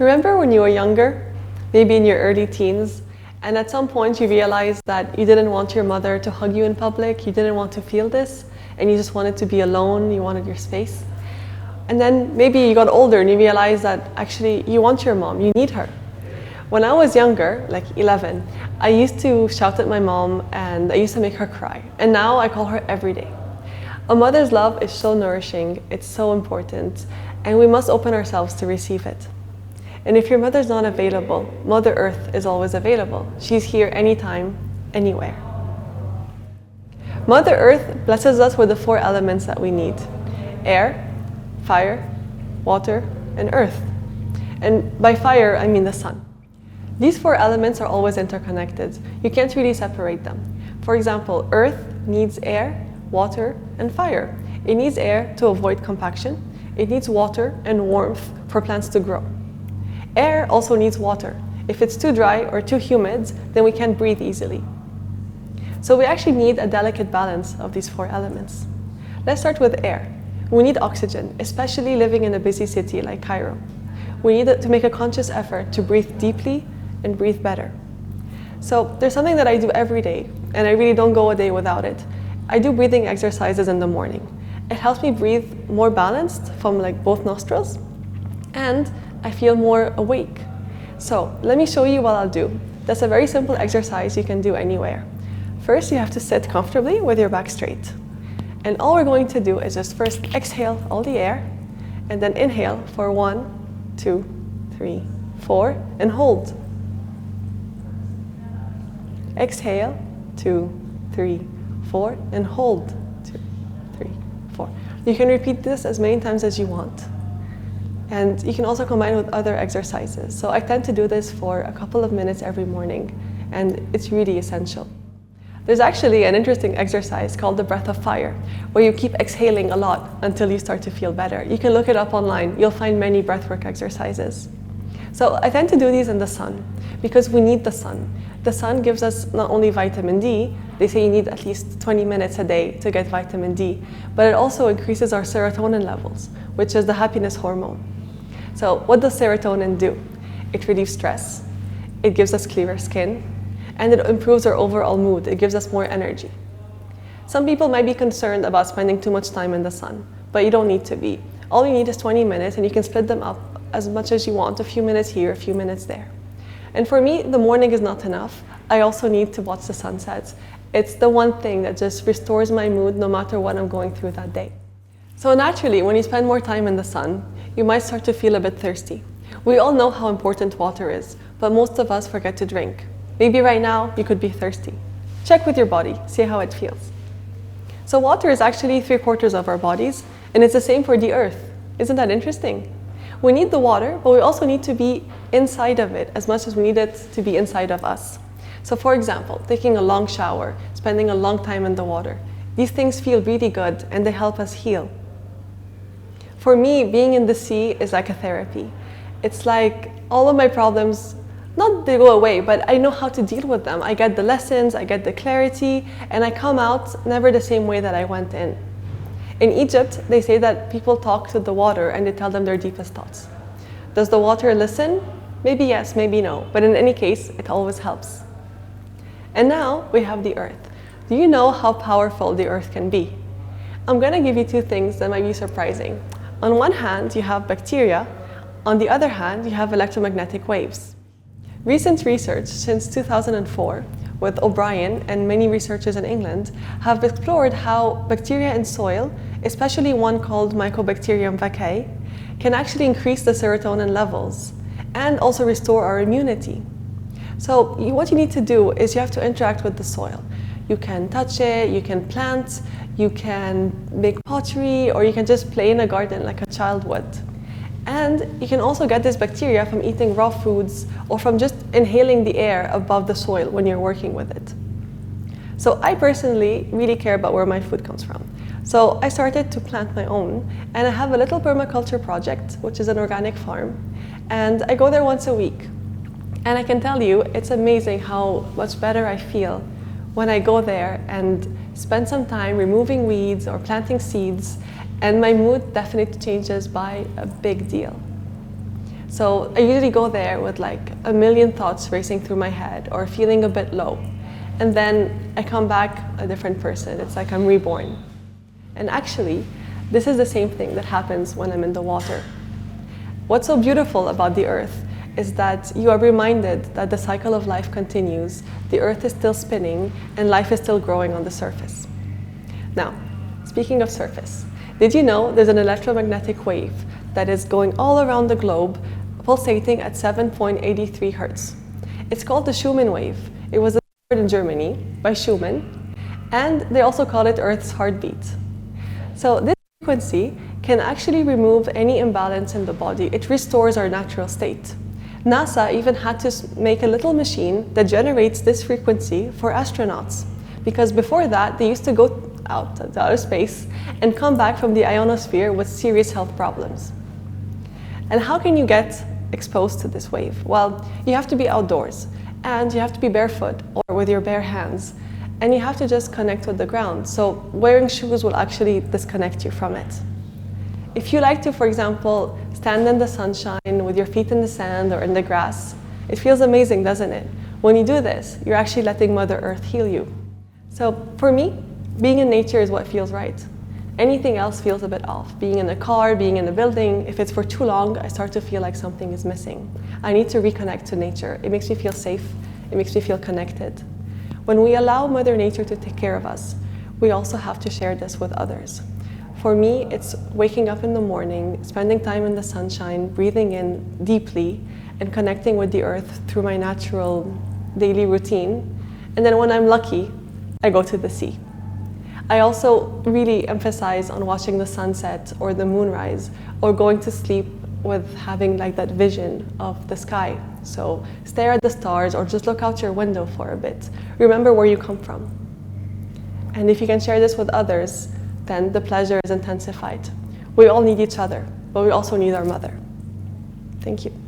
Remember when you were younger, maybe in your early teens, and at some point you realized that you didn't want your mother to hug you in public, you didn't want to feel this, and you just wanted to be alone, you wanted your space. And then maybe you got older and you realized that actually you want your mom, you need her. When I was younger, like 11, I used to shout at my mom and I used to make her cry. And now I call her every day. A mother's love is so nourishing, it's so important, and we must open ourselves to receive it. And if your mother's not available, Mother Earth is always available. She's here anytime, anywhere. Mother Earth blesses us with the 4 elements that we need: air, fire, water, and earth. And by fire, I mean the sun. These 4 elements are always interconnected. You can't really separate them. For example, earth needs air, water, and fire. It needs air to avoid compaction. It needs water and warmth for plants to grow. Air also needs water. If it's too dry or too humid, then we can't breathe easily. So we actually need a delicate balance of these 4 elements. Let's start with air. We need oxygen, especially living in a busy city like Cairo. We need to make a conscious effort to breathe deeply and breathe better. So there's something that I do every day, and I really don't go a day without it. I do breathing exercises in the morning. It helps me breathe more balanced from both nostrils, and I feel more awake. So let me show you what I'll do. That's a very simple exercise you can do anywhere. First, you have to sit comfortably with your back straight. And all we're going to do is just first exhale all the air, and then inhale for 1, 2, 3, 4, and hold. Exhale, 2, 3, 4, and hold. 2, 3, 4. You can repeat this as many times as you want. And you can also combine it with other exercises. So I tend to do this for a couple of minutes every morning, and it's really essential. There's actually an interesting exercise called the breath of fire, where you keep exhaling a lot until you start to feel better. You can look it up online. You'll find many breathwork exercises. So I tend to do these in the sun, because we need the sun. The sun gives us not only vitamin D, they say you need at least 20 minutes a day to get vitamin D, but it also increases our serotonin levels, which is the happiness hormone. So what does serotonin do? It relieves stress, it gives us clearer skin, and it improves our overall mood. It gives us more energy. Some people might be concerned about spending too much time in the sun, but you don't need to be. All you need is 20 minutes, and you can split them up as much as you want, a few minutes here, a few minutes there. And for me, the morning is not enough. I also need to watch the sunsets. It's the one thing that just restores my mood no matter what I'm going through that day. So naturally, when you spend more time in the sun, you might start to feel a bit thirsty. We all know how important water is, but most of us forget to drink. Maybe right now, you could be thirsty. Check with your body, see how it feels. So water is actually 3/4 of our bodies, and it's the same for the earth. Isn't that interesting? We need the water, but we also need to be inside of it as much as we need it to be inside of us. So for example, taking a long shower, spending a long time in the water. These things feel really good, and they help us heal. For me, being in the sea is like a therapy. It's like all of my problems, not they go away, but I know how to deal with them. I get the lessons, I get the clarity, and I come out never the same way that I went in. In Egypt, they say that people talk to the water and they tell them their deepest thoughts. Does the water listen? Maybe yes, maybe no, but in any case, it always helps. And now we have the earth. Do you know how powerful the earth can be? I'm gonna give you 2 things that might be surprising. On one hand, you have bacteria. On the other hand, you have electromagnetic waves. Recent research since 2004 with O'Brien and many researchers in England have explored how bacteria in soil, especially one called Mycobacterium vaccae, can actually increase the serotonin levels and also restore our immunity. So what you need to do is you have to interact with the soil. You can touch it, you can plant, you can make pottery, or you can just play in a garden like a child would. And you can also get this bacteria from eating raw foods or from just inhaling the air above the soil when you're working with it. So I personally really care about where my food comes from. So I started to plant my own, and I have a little permaculture project, which is an organic farm, and I go there once a week. And I can tell you, it's amazing how much better I feel when I go there and spend some time removing weeds or planting seeds, and my mood definitely changes by a big deal. So I usually go there with like a million thoughts racing through my head or feeling a bit low. And then I come back a different person. It's like I'm reborn. And actually, this is the same thing that happens when I'm in the water. What's so beautiful about the earth is that you are reminded that the cycle of life continues, the earth is still spinning, and life is still growing on the surface. Now, speaking of surface, did you know there's an electromagnetic wave that is going all around the globe, pulsating at 7.83 hertz? It's called the Schumann wave. It was discovered in Germany by Schumann, and they also call it Earth's heartbeat. So this frequency can actually remove any imbalance in the body. It restores our natural state. NASA even had to make a little machine that generates this frequency for astronauts, because before that they used to go out to outer space and come back from the ionosphere with serious health problems. And how can you get exposed to this wave? Well, you have to be outdoors, and you have to be barefoot or with your bare hands, and you have to just connect with the ground. So wearing shoes will actually disconnect you from it. If you like to, for example, stand in the sunshine with your feet in the sand or in the grass, it feels amazing, doesn't it? When you do this, you're actually letting Mother Earth heal you. So for me, being in nature is what feels right. Anything else feels a bit off. Being in a car, being in a building, if it's for too long, I start to feel like something is missing. I need to reconnect to nature. It makes me feel safe. It makes me feel connected. When we allow Mother Nature to take care of us, we also have to share this with others. For me, it's waking up in the morning, spending time in the sunshine, breathing in deeply, and connecting with the earth through my natural daily routine. And then when I'm lucky, I go to the sea. I also really emphasize on watching the sunset or the moonrise, or going to sleep with having like that vision of the sky. So stare at the stars or just look out your window for a bit. Remember where you come from. And if you can share this with others, then the pleasure is intensified. We all need each other, but we also need our mother. Thank you.